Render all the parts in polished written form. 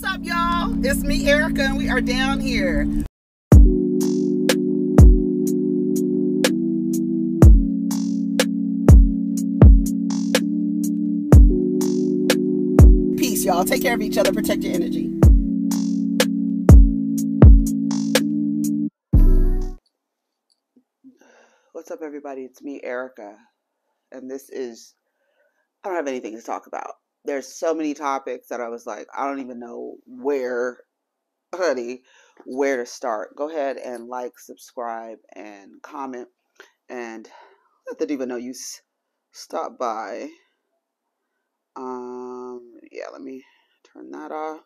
What's up, y'all? It's me, Erica, and we are down here. Peace, y'all. Take care of each other. Protect your energy. What's up, everybody? It's me, Erica, and this is, I don't have anything to talk about. There's so many topics that I was like, I don't even know where to start. Go ahead and like, subscribe, and comment. And I didn't even know you stopped by. Yeah, let me turn that off.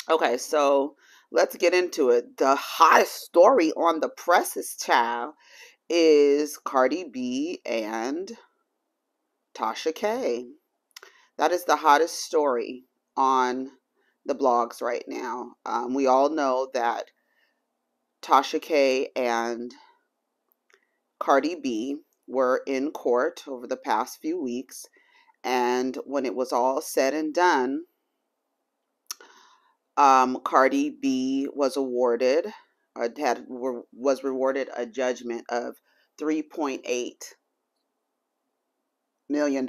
Okay, so let's get into it. The hottest story on the presses, child, is Cardi B and Tasha K. That is the hottest story on the blogs right now. We all know that Tasha K and Cardi B were in court over the past few weeks, and when it was all said and done, Cardi B was rewarded a judgment of $3.8 million.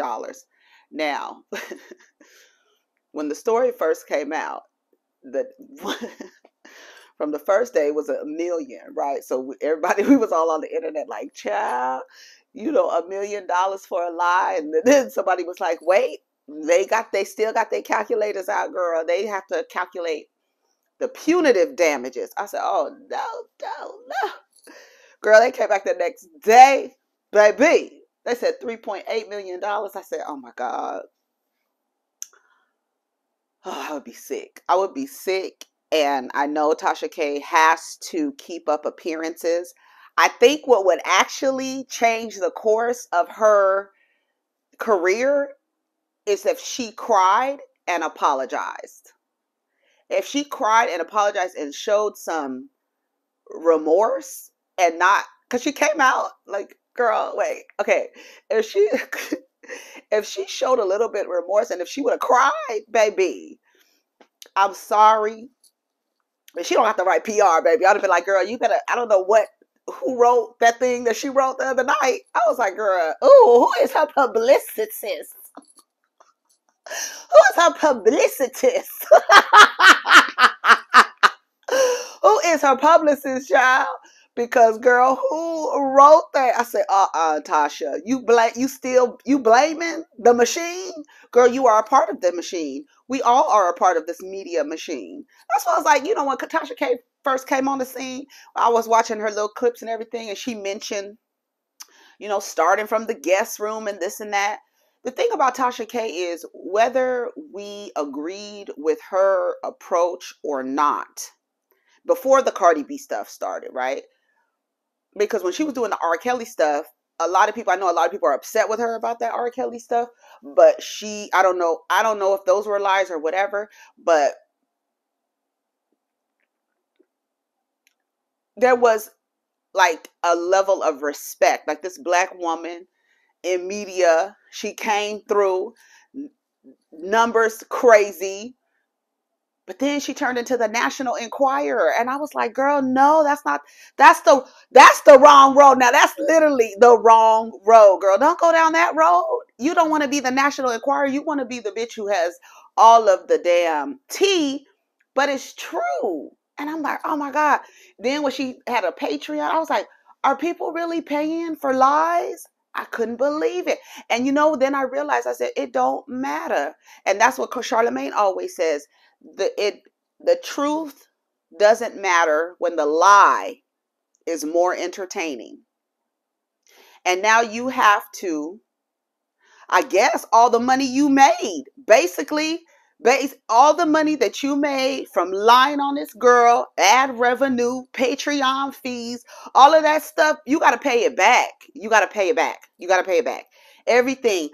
Now, when the story first came out, from the first day, it was $1 million, right? So everybody, we was all on the internet like, child, $1 million for a lie. And then somebody was like, wait, they still got their calculators out, girl. They have to calculate the punitive damages. I said, oh, no. Girl, they came back the next day, baby. They said $3.8 million. I said, oh my God. Oh, I would be sick. And I know Tasha K has to keep up appearances. I think what would actually change the course of her career is if she cried and apologized. If she cried and apologized and showed some remorse and not, because she came out like, girl, wait, okay. If she showed a little bit of remorse and if she would have cried, baby, I'm sorry. But she don't have to write PR, baby. I'd have been like, girl, you better, I don't know who wrote that thing that she wrote the other night. I was like, girl, ooh, who is her publicist? Who is her publicist? Who is her publicist, child? Because, girl, who wrote that? I said, Tasha, you blaming the machine? Girl, you are a part of the machine. We all are a part of this media machine. That's why I was like, when Tasha K first came on the scene, I was watching her little clips and everything, and she mentioned, starting from the guest room and this and that. The thing about Tasha K is whether we agreed with her approach or not, before the Cardi B stuff started, right? Because when she was doing the R. Kelly stuff, I know a lot of people are upset with her about that R. Kelly stuff, but I don't know if those were lies or whatever, but there was like a level of respect. Like this black woman in media, she came through, numbers crazy, but then she turned into the National Enquirer. And I was like, girl, no, that's the wrong road. Now that's literally the wrong road, girl. Don't go down that road. You don't want to be the National Enquirer. You want to be the bitch who has all of the damn tea, but it's true. And I'm like, oh my God. Then when she had a Patreon, I was like, are people really paying for lies? I couldn't believe it. And then I realized, I said, it don't matter. And that's what Charlemagne always says. The truth doesn't matter when the lie is more entertaining. And now you have to, I guess, all the money you made, basically, all the money that you made from lying on this girl, ad revenue, Patreon fees, all of that stuff, you got to pay it back. You got to pay it back. Everything.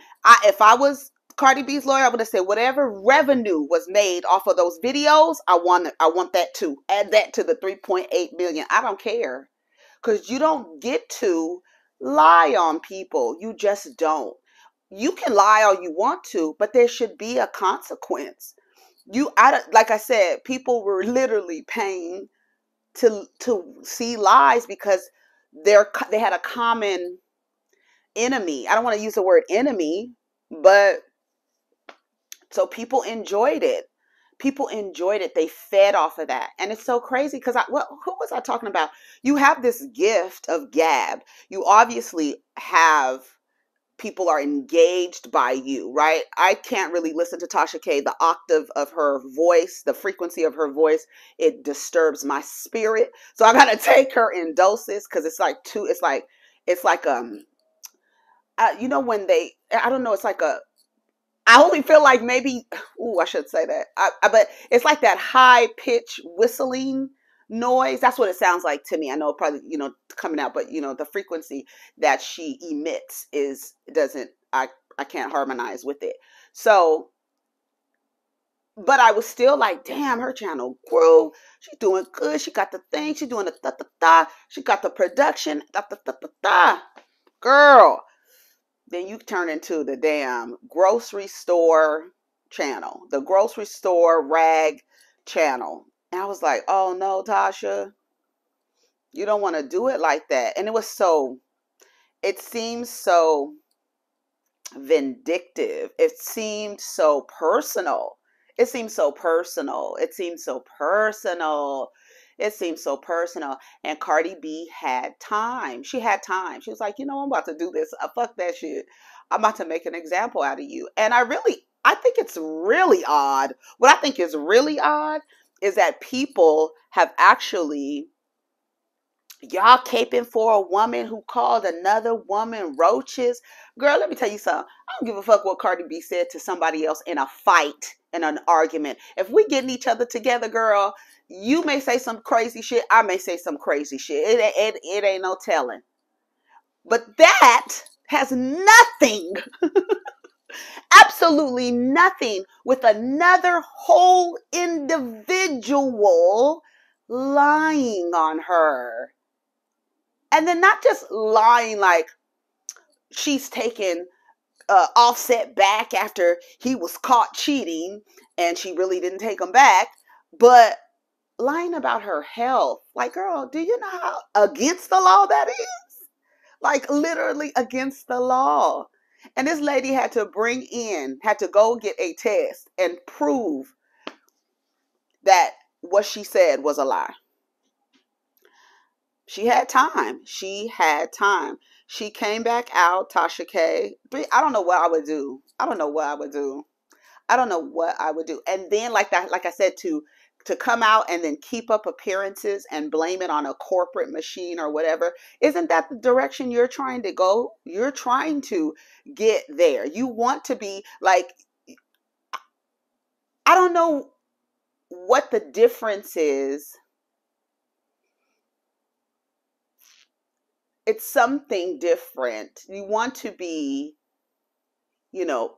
If I was Cardi B's lawyer, I would have said whatever revenue was made off of those videos, I want that too. Add that to the 3.8 million. I don't care. Because you don't get to lie on people. You just don't. You can lie all you want to, but there should be a consequence. like I said, people were literally paying to see lies because they had a common enemy. I don't want to use the word enemy, but so people enjoyed it. People enjoyed it. They fed off of that. And it's so crazy because who was I talking about? You have this gift of gab. You obviously have people are engaged by you, right? I can't really listen to Tasha K. The octave of her voice, the frequency of her voice, it disturbs my spirit. So I gotta take her in doses because it's like you know, when I don't know, it's like I only feel like maybe, I should say that. But it's like that high pitch whistling noise. That's what it sounds like to me. I know probably, coming out, but the frequency that she emits I can't harmonize with it. So, but I was still like, damn, her channel grew. She's doing good. She got the thing. She's doing the da-da-da. She got the production. Da-da-da-da-da. Girl. Then you turn into the damn grocery store channel, the grocery store rag channel. And I was like, oh no, Tasha, you don't want to do it like that. And it seems so vindictive. It seemed so personal. It seems so personal. It seems so personal. It seems so personal. And Cardi B had time. She had time. She was like, I'm about to do this. Fuck that shit. I'm about to make an example out of you. And I think it's really odd. What I think is really odd is that people have actually, y'all caping for a woman who called another woman roaches. Girl, let me tell you something. I don't give a fuck what Cardi B said to somebody else in a fight, in an argument. If we getting each other together, girl, you may say some crazy shit. I may say some crazy shit. It ain't no telling. But that has nothing, absolutely nothing with another whole individual lying on her. And then not just lying like she's taken Offset back after he was caught cheating and she really didn't take him back, but lying about her health. Like, girl, do you know how against the law that is? Like, literally against the law. And this lady had to go get a test and prove that what she said was a lie. She had time. She came back out, Tasha K. I don't know what I would do. And then like I said, to come out and then keep up appearances and blame it on a corporate machine or whatever. Isn't that the direction you're trying to go? You're trying to get there. You want to be like, I don't know what the difference is. It's something different. You want to be,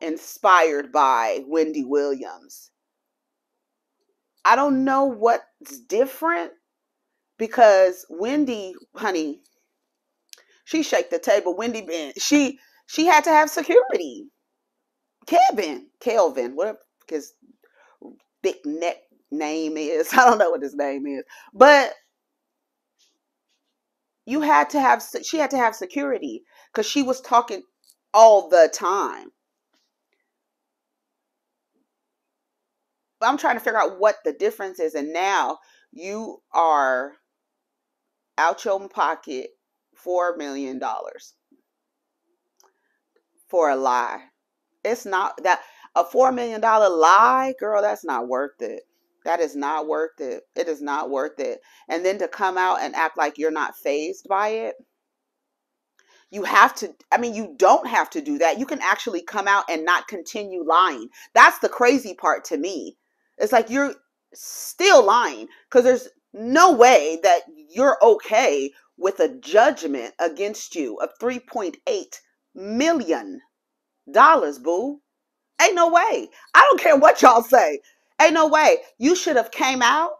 inspired by Wendy Williams. I don't know what's different because Wendy, honey, she shake the table. Wendy, she had to have security. Kelvin, whatever his thick neck name is. I don't know what his name is, but she had to have security because she was talking all the time. I'm trying to figure out what the difference is. And now you are out your pocket $4 million for a lie. It's not that a $4 million lie, girl, that's not worth it. That is not worth it. It is not worth it. And then to come out and act like you're not fazed by it. You don't have to do that. You can actually come out and not continue lying. That's the crazy part to me. It's like you're still lying because there's no way that you're okay with a judgment against you of $3.8 million, boo. Ain't no way. I don't care what y'all say. Ain't no way. You should have came out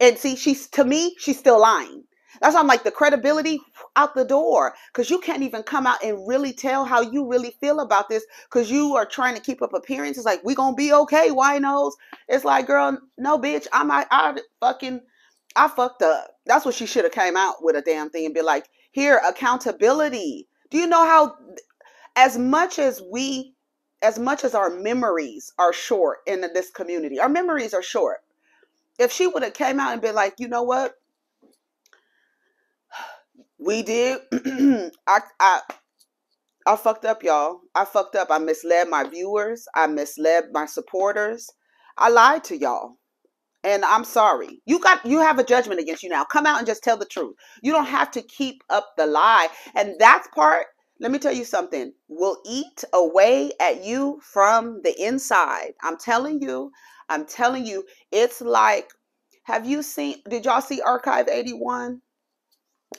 and see, she's still lying. That's why I'm like, the credibility out the door, because you can't even come out and really tell how you really feel about this, because you are trying to keep up appearances. Like, we gonna be okay, winos. It's like, girl, no, bitch, I fucked up. That's what she should have came out with, a damn thing, and be like, here, accountability. Do you know how, as much as our memories are short in this community, our memories are short. If she would have came out and been like, you know what, we did, I fucked up, y'all. I fucked up. I misled my viewers. I misled my supporters. I lied to y'all. And I'm sorry. You have a judgment against you now. Come out and just tell the truth. You don't have to keep up the lie. And that part, let me tell you something, will eat away at you from the inside. I'm telling you, it's like, did y'all see Archive 81?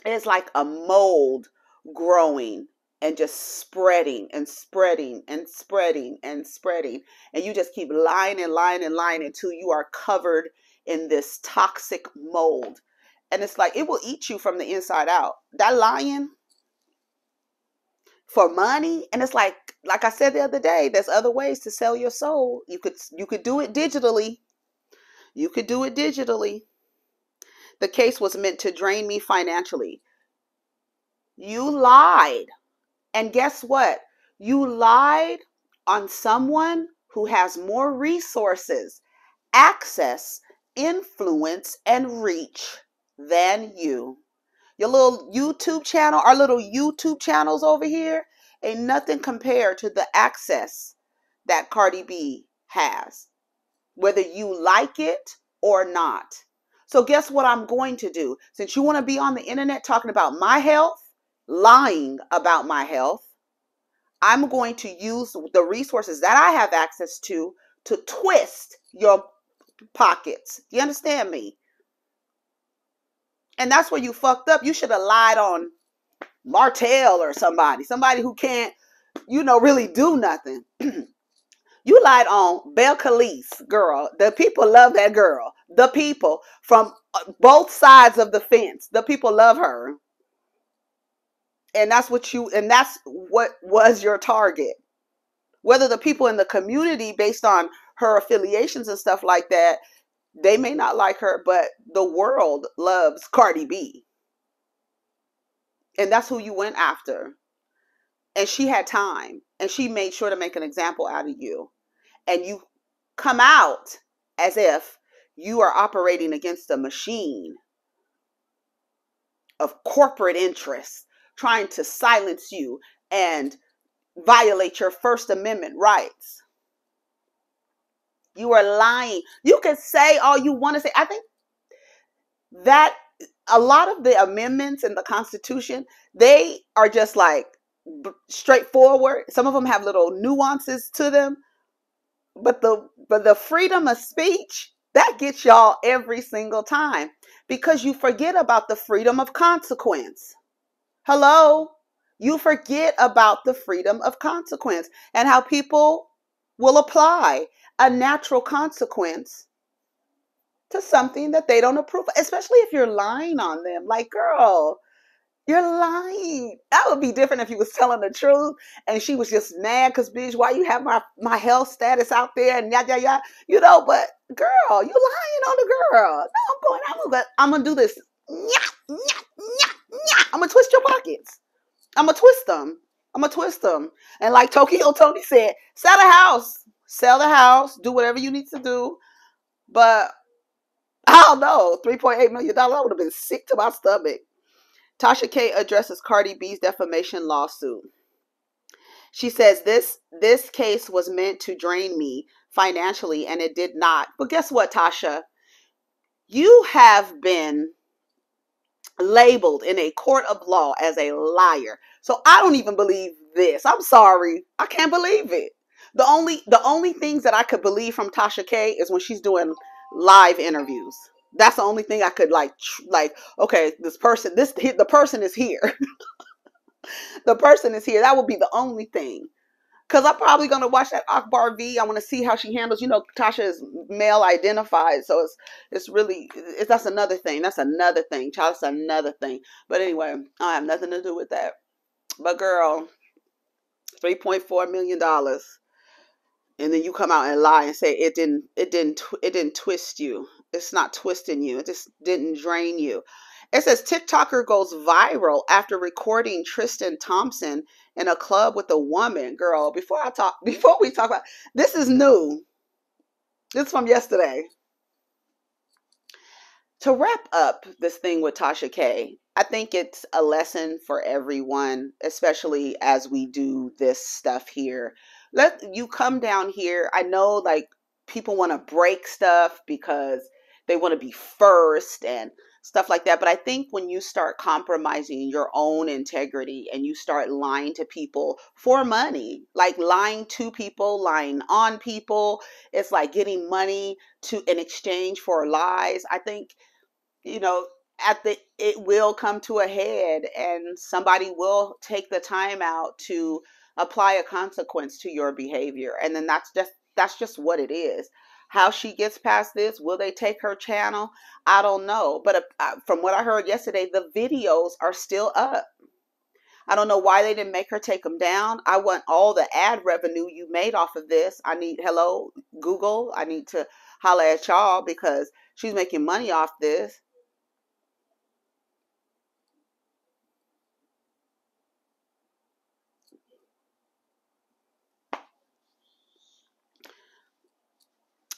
It's like a mold growing and just spreading and spreading and spreading and spreading. And you just keep lying and lying and lying until you are covered in this toxic mold. And it's like, it will eat you from the inside out. That lying for money. And it's like I said the other day, there's other ways to sell your soul. You could do it digitally. You could do it digitally. The case was meant to drain me financially. You lied. And guess what? You lied on someone who has more resources, access, influence, and reach than you. Your little YouTube channel, our little YouTube channels over here, ain't nothing compared to the access that Cardi B has, whether you like it or not. So guess what I'm going to do? Since you want to be on the internet talking about my health, lying about my health, I'm going to use the resources that I have access to twist your pockets. You understand me? And that's where you fucked up. You should have lied on Martell or somebody who can't, really do nothing. You lied on Belle Calise, girl. The people love that girl. The people from both sides of the fence. The people love her. And that's what was your target. Whether the people in the community, based on her affiliations and stuff like that, they may not like her, but the world loves Cardi B. And that's who you went after. And she had time. And she made sure to make an example out of you. And you come out as if you are operating against a machine of corporate interests trying to silence you and violate your First Amendment rights. You are lying. You can say all you want to say. I think that a lot of the amendments in the Constitution, they are just like straightforward. Some of them have little nuances to them. But the freedom of speech, that gets y'all every single time, because you forget about the freedom of consequence. Hello? You forget about the freedom of consequence and how people will apply a natural consequence to something that they don't approve of, especially if you're lying on them. Like, girl, you're lying. That would be different if you was telling the truth and she was just mad because, bitch, why you have my health status out there and yada, yada, but girl, you lying on the girl. No, I'm going to do this. I'm going to twist your pockets. I'm going to twist them. And like Tokyo Tony said, sell the house, do whatever you need to do. But I don't know, $3.8 million, I would have been sick to my stomach. Tasha K addresses Cardi B's defamation lawsuit. She says this case was meant to drain me financially, and it did not. But guess what, Tasha? You have been labeled in a court of law as a liar. So I don't even believe this. I'm sorry. I can't believe it. The only things that I could believe from Tasha K is when she's doing live interviews. That's the only thing I could like, okay, the person is here. The person is here. That would be the only thing. Because I'm probably going to watch that Akbar V. I want to see how she handles, you know, Tasha is male identified. So it's really, that's another thing. That's another thing. Child, that's another thing. But anyway, I have nothing to do with that. But girl, $3.4 million. And then you come out and lie and say it didn't twist you. It's not twisting you. It just didn't drain you. It says TikToker goes viral after recording Tristan Thompson in a club with a woman. Girl, before we talk about this, is new. This is from yesterday. To wrap up this thing with Tasha K, I think it's a lesson for everyone, especially as we do this stuff here. Let you come down here. I know like people want to break stuff because they want to be first and stuff like that. But I think when you start compromising your own integrity and you start lying to people for money, like lying to people, lying on people, it's like getting money in exchange for lies. I think, you know, it will come to a head and somebody will take the time out to apply a consequence to your behavior. And then that's just what it is. How she gets past this, will they take her channel? I don't know. But from what I heard yesterday, the videos are still up. I don't know why they didn't make her take them down. I want all the ad revenue you made off of this. Hello, Google, I need to holler at y'all because she's making money off this.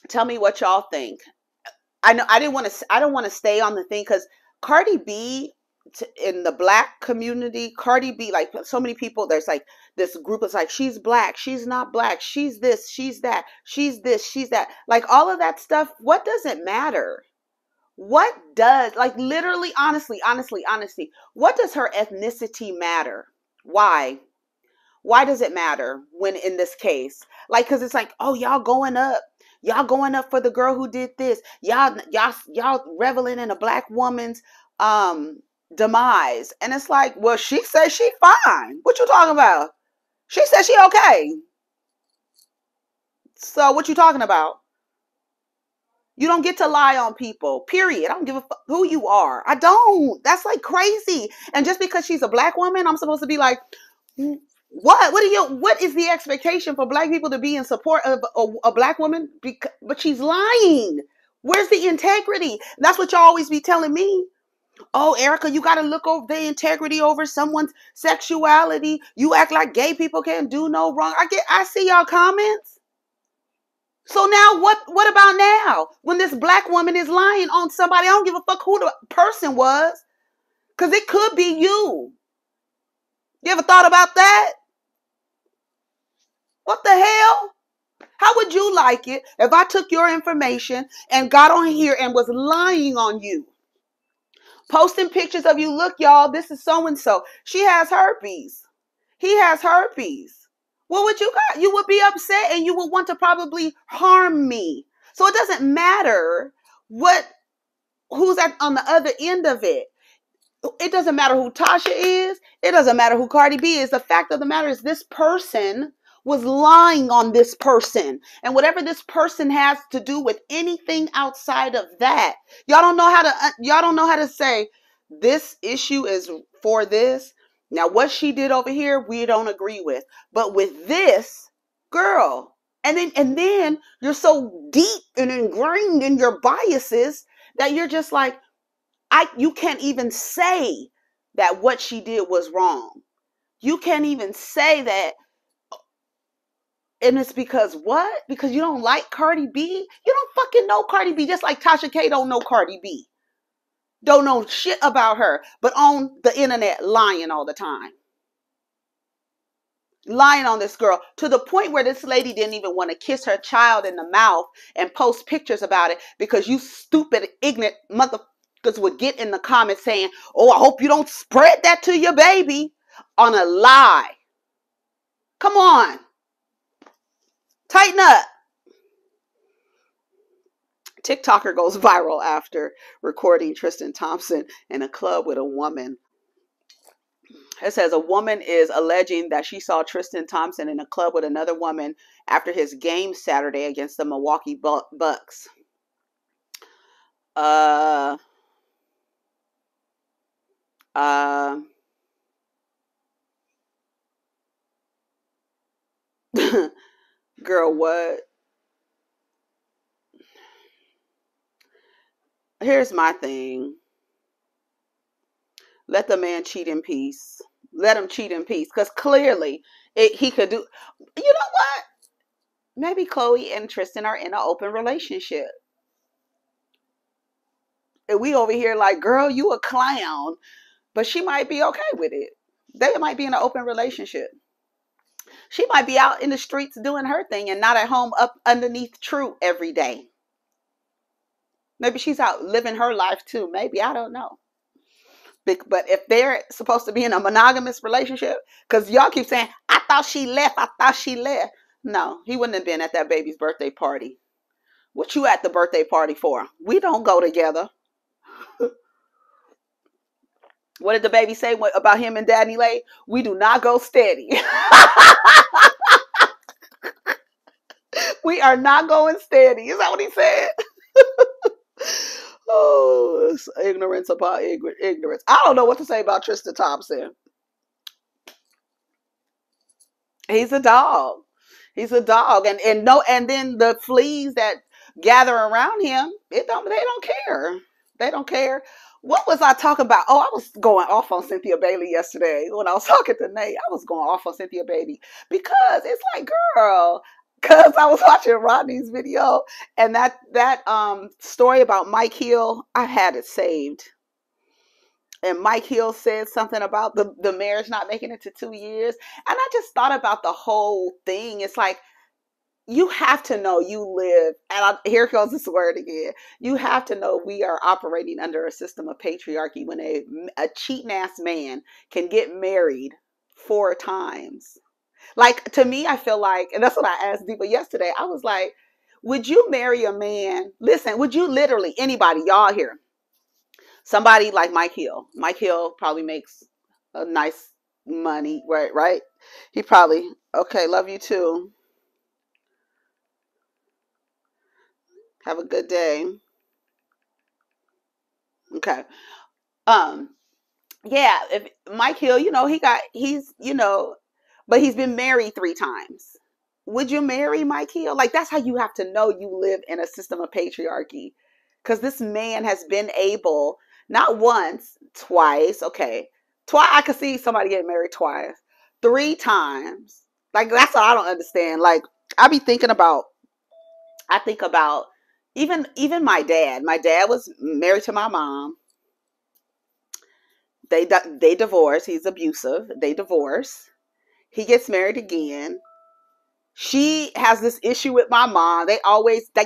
Tell me what y'all think. I know I don't want to stay on the thing because Cardi B in the black community, Cardi B, like so many people, there's like this group is like, she's black, she's not black, she's this, she's that, she's this, she's that. Like all of that stuff, what does it matter? What does, like literally, honestly, what does her ethnicity matter? Why? Why does it matter when in this case? Like, because it's like, oh, y'all going up for the girl who did this. Y'all reveling in a black woman's demise. And it's like, well, she says she fine. What you talking about? She says she okay. So what you talking about? You don't get to lie on people, period. I don't give a fuck who you are. I don't. That's like crazy. And just because she's a black woman, I'm supposed to be like, what is the expectation for black people to be in support of a black woman? But she's lying. Where's the integrity? That's what y'all always be telling me. Oh, Erica, you got to look over the integrity over someone's sexuality. You act like gay people can't do no wrong. I see y'all comments. So now what about now? When this black woman is lying on somebody, I don't give a fuck who the person was. Because it could be you. You ever thought about that? What the hell? How would you like it if I took your information and got on here and was lying on you? Posting pictures of you. Look, y'all, this is so-and-so. She has herpes. He has herpes. What would you got? You would be upset and you would want to probably harm me. So it doesn't matter who's on the other end of it. It doesn't matter who Tasha is. It doesn't matter who Cardi B is. The fact of the matter is this person was lying on this person. And whatever this person has to do with anything outside of that, y'all don't know how to say this issue is for this. Now, what she did over here, we don't agree with. But with this, girl, and then you're so deep and ingrained in your biases that you're just like, you can't even say that what she did was wrong. You can't even say that. And it's because what? Because you don't like Cardi B? You don't fucking know Cardi B. Just like Tasha K don't know Cardi B. Don't know shit about her. But on the internet lying all the time. Lying on this girl to the point where this lady didn't even want to kiss her child in the mouth and post pictures about it because you stupid, ignorant motherfuckers would get in the comments saying, oh, I hope you don't spread that to your baby on a lie. Come on. Tighten up. TikToker goes viral after recording Tristan Thompson in a club with a woman. It says a woman is alleging that she saw Tristan Thompson in a club with another woman after his game Saturday against the Milwaukee Bucks. Girl, what? Here's my thing. Let the man cheat in peace. Let him cheat in peace. Because clearly he could do. You know what? Maybe Chloe and Tristan are in an open relationship. And we over here like, girl, you a clown. But she might be okay with it. They might be in an open relationship. She might be out in the streets doing her thing and not at home up underneath True every day. Maybe she's out living her life too. Maybe. I don't know. But if they're supposed to be in a monogamous relationship, because y'all keep saying, I thought she left. I thought she left. No, he wouldn't have been at that baby's birthday party. What you at the birthday party for? We don't go together. What did the baby say about him and Daddy Lay? We do not go steady. We are not going steady. Is that what he said? Oh, it's ignorance upon ignorance. I don't know what to say about Tristan Thompson. He's a dog. He's a dog. And then the fleas that gather around him, they don't care. They don't care. What was I talking about? Oh, I was going off on Cynthia Bailey yesterday when I was talking to Nate. I was going off on Cynthia Bailey because it's like, girl, because I was watching Rodney's video and that story about Mike Hill, I had it saved. And Mike Hill said something about the marriage not making it to 2 years. And I just thought about the whole thing. It's like, you have to know you live, and here goes this word again. You have to know we are operating under a system of patriarchy when a cheating ass man can get married 4 times. Like, to me, I feel like, and that's what I asked Deepa yesterday. I was like, would you marry a man? Listen, would you literally, anybody, y'all here, somebody like Mike Hill. Mike Hill probably makes a nice money, right? He probably, okay, love you too. Have a good day. Okay. Yeah, if Mike Hill, but he's been married 3 times. Would you marry Mike Hill? Like, that's how you have to know you live in a system of patriarchy. Because this man has been able, not once, twice, okay. Twice, I could see somebody getting married twice. 3 times. Like, that's what I don't understand. Like, I think about even my dad. My dad was married to my mom. They divorce. He's abusive. They divorce. He gets married again. She has this issue with my mom. They always, I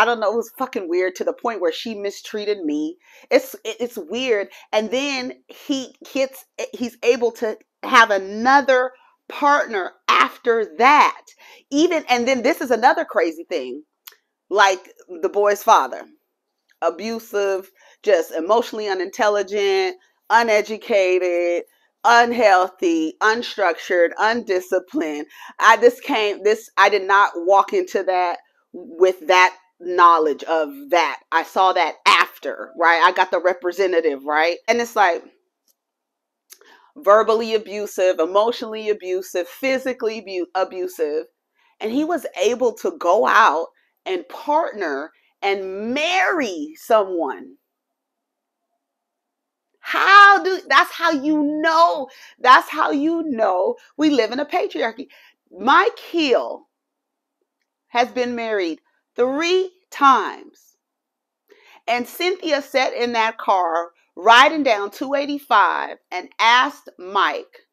don't know. It was fucking weird to the point where she mistreated me. It's weird. And then he's able to have another partner after that. And then this is another crazy thing. Like the boy's father, abusive, just emotionally unintelligent, uneducated, unhealthy, unstructured, undisciplined. I did not walk into that with that knowledge of that. I saw that after, right? I got the representative, right? And it's like verbally abusive, emotionally abusive, physically abusive. And he was able to go out and partner and marry someone. That's how you know we live in a patriarchy. Mike Hill has been married 3 times. And Cynthia sat in that car riding down 285 and asked Mike,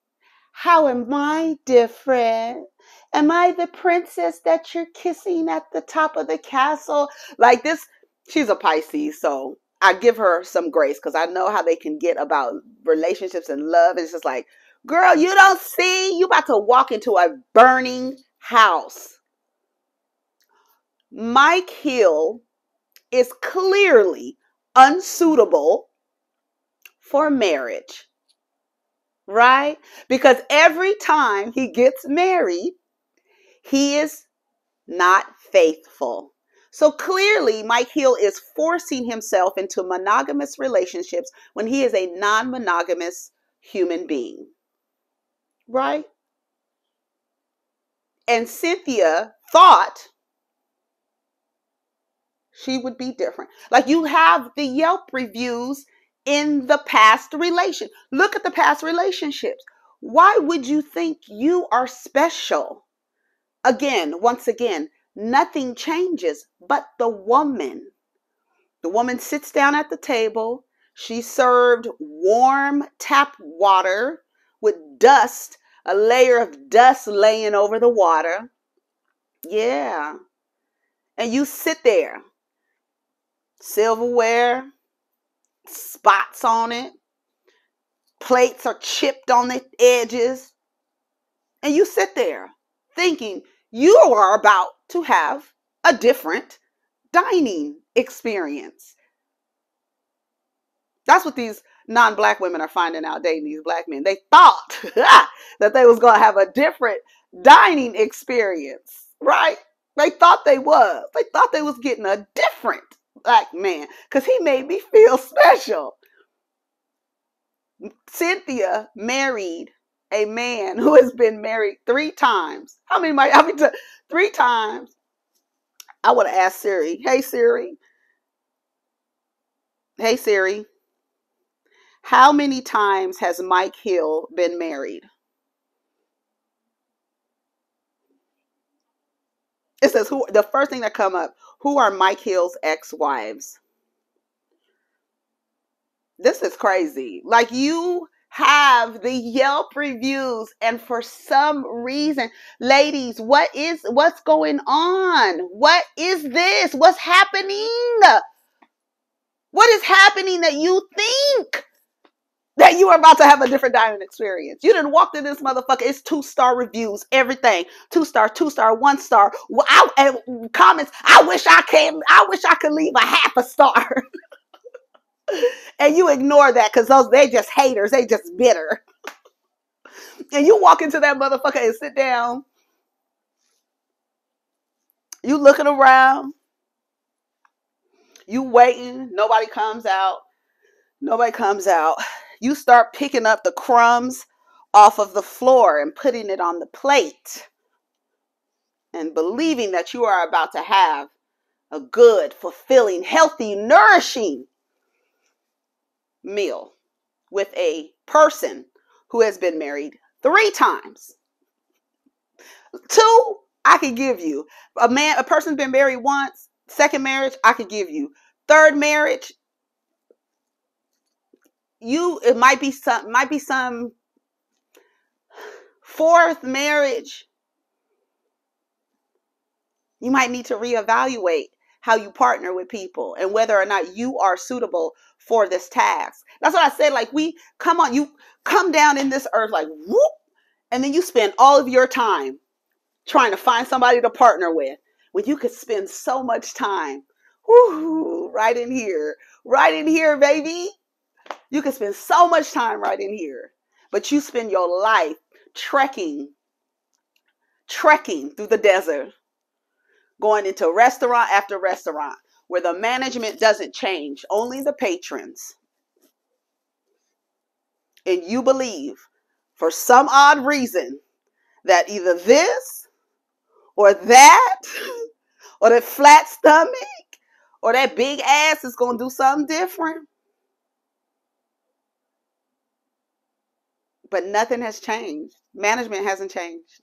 how am I different? Am I the princess that you're kissing at the top of the castle? Like this, she's a Pisces, so I give her some grace because I know how they can get about relationships and love. It's just like, girl, you don't see, you about to walk into a burning house. Mike Hill is clearly unsuitable for marriage. right? Because every time he gets married, he is not faithful. So clearly, Mike Hill is forcing himself into monogamous relationships when he is a non-monogamous human being, right? And Cynthia thought she would be different. Like, you have the Yelp reviews in the past relation. Look at the past relationships. Why would you think you are special? Again, once again, nothing changes but the woman. The woman sits down at the table. She's served warm tap water with dust, a layer of dust laying over the water. Yeah. And you sit there. Silverware, spots on it. Plates are chipped on the edges. And you sit there thinking you are about to have a different dining experience. That's what these non-black women are finding out dating these black men. They thought that they was going to have a different dining experience, right? They thought they was. They thought they was getting a different black man because he made me feel special. Cynthia married a man who has been married 3 times. How many? 3 times. I would have asked Siri. Hey Siri. Hey Siri. How many times has Mike Hill been married? It says, who, the first thing that come up, who are Mike Hill's ex-wives? This is crazy. Like, you have the Yelp reviews, and for some reason, ladies, what's going on? What is this? What's happening? What is happening that you think that you are about to have a different dining experience? You didn't walk in this motherfucker. It's 2-star reviews, everything. 2-star, 2-star, 1-star. Comments. I wish I could leave a half a star. And you ignore that because they just haters. They just bitter. And you walk into that motherfucker and sit down. You looking around. You waiting. Nobody comes out. Nobody comes out. You start picking up the crumbs off of the floor and putting it on the plate. And believing that you are about to have a good, fulfilling, healthy, nourishing meal with a person who has been married 3 times. 2, I could give you. A person's been married once. 2nd marriage, I could give you. 3rd marriage, it might be some 4th marriage. You might need to reevaluate how you partner with people and whether or not you are suitable for this task. That's what I said. Like, you come down in this earth like whoop, and then you spend all of your time trying to find somebody to partner with when you could spend so much time right in here, baby. You could spend so much time right in here, but you spend your life trekking through the desert, going into restaurant after restaurant where the management doesn't change, only the patrons. And you believe for some odd reason that either this or that or that flat stomach or that big ass is going to do something different. But nothing has changed. Management hasn't changed.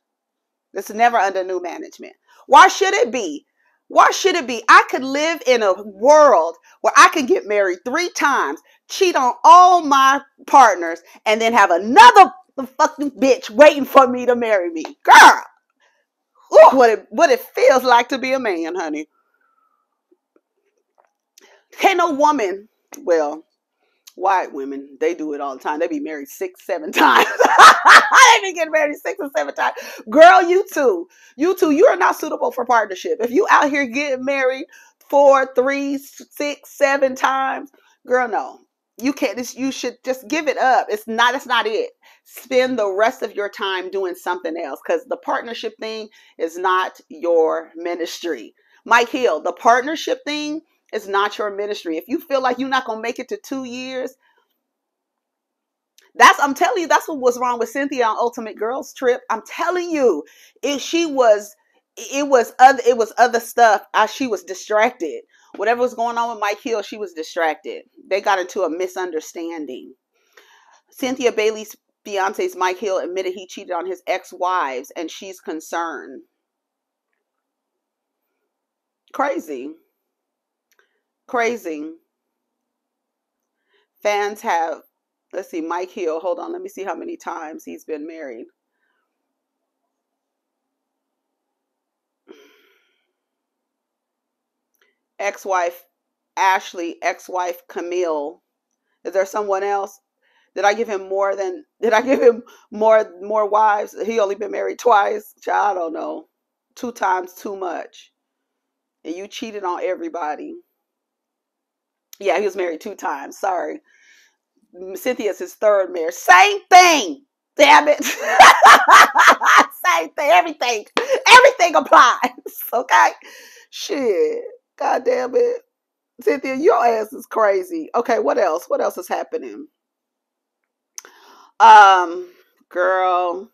It's never under new management. Why should it be? Why should it be? I could live in a world where I can get married 3 times, cheat on all my partners, and then have another fucking bitch waiting for me to marry me. Girl, ooh, what it feels like to be a man, honey. Can't no woman, well, white women, they do it all the time. They be married 6, 7 times. They be getting married 6 or 7 times. Girl, you too. You are not suitable for partnership. If you out here getting married 4, 3, 6, 7 times, girl, no. You can't, you should just give it up. That's not it. Spend the rest of your time doing something else, because the partnership thing is not your ministry. Mike Hill, the partnership thing is not your ministry. If you feel like you're not going to make it to 2 years, I'm telling you, that's what was wrong with Cynthia on Ultimate Girls Trip. I'm telling you, it was other stuff. She was distracted. Whatever was going on with Mike Hill, she was distracted. They got into a misunderstanding. Cynthia Bailey's fiance's Mike Hill admitted he cheated on his ex-wives, and she's concerned. Crazy. Fans have, let's see, Mike Hill, hold on, let me see how many times he's been married. Ex-wife Ashley, ex-wife Camille. Is there someone else? Did I give him more wives? He only been married twice. I don't know. 2 times too much. And you cheated on everybody. Yeah, he was married 2 times. Sorry. Cynthia's his 3rd marriage. Same thing. Damn it. Same thing. Everything applies. Okay? Shit. God damn it. Cynthia, your ass is crazy. Okay, what else? What else is happening? Girl.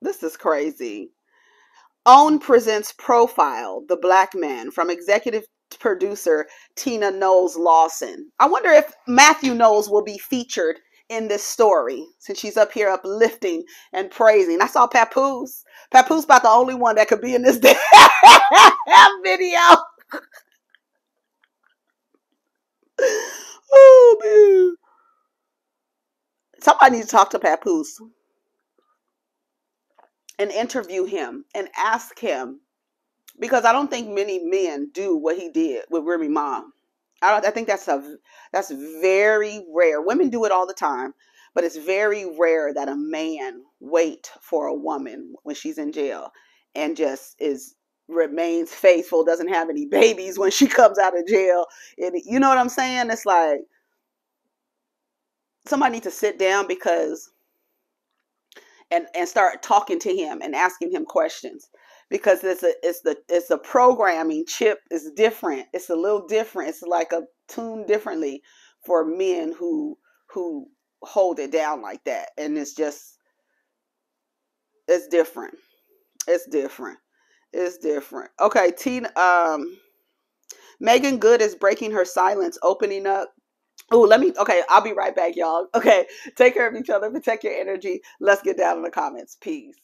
This is crazy. OWN presents Profile, the Black Man, from executive producer Tina Knowles Lawson. I wonder if Matthew Knowles will be featured in this story, since she's up here uplifting and praising. I saw Papoose. Papoose about the only one that could be in this damn video. Oh, man. Somebody needs to talk to Papoose and interview him and ask him, because I don't think many men do what he did with Remy Ma. I think that's very rare. Women do it all the time, but it's very rare that a man wait for a woman when she's in jail and just remains faithful, doesn't have any babies when she comes out of jail. And you know what I'm saying? It's like somebody needs to sit down and start talking to him and asking him questions, because it's a programming chip is different. It's a little different. It's like a tune differently for men who hold it down like that. And it's different. It's different. Okay, Megan Good is breaking her silence, opening up. Okay, I'll be right back, y'all. Okay, take care of each other, protect your energy. Let's get down in the comments. Peace.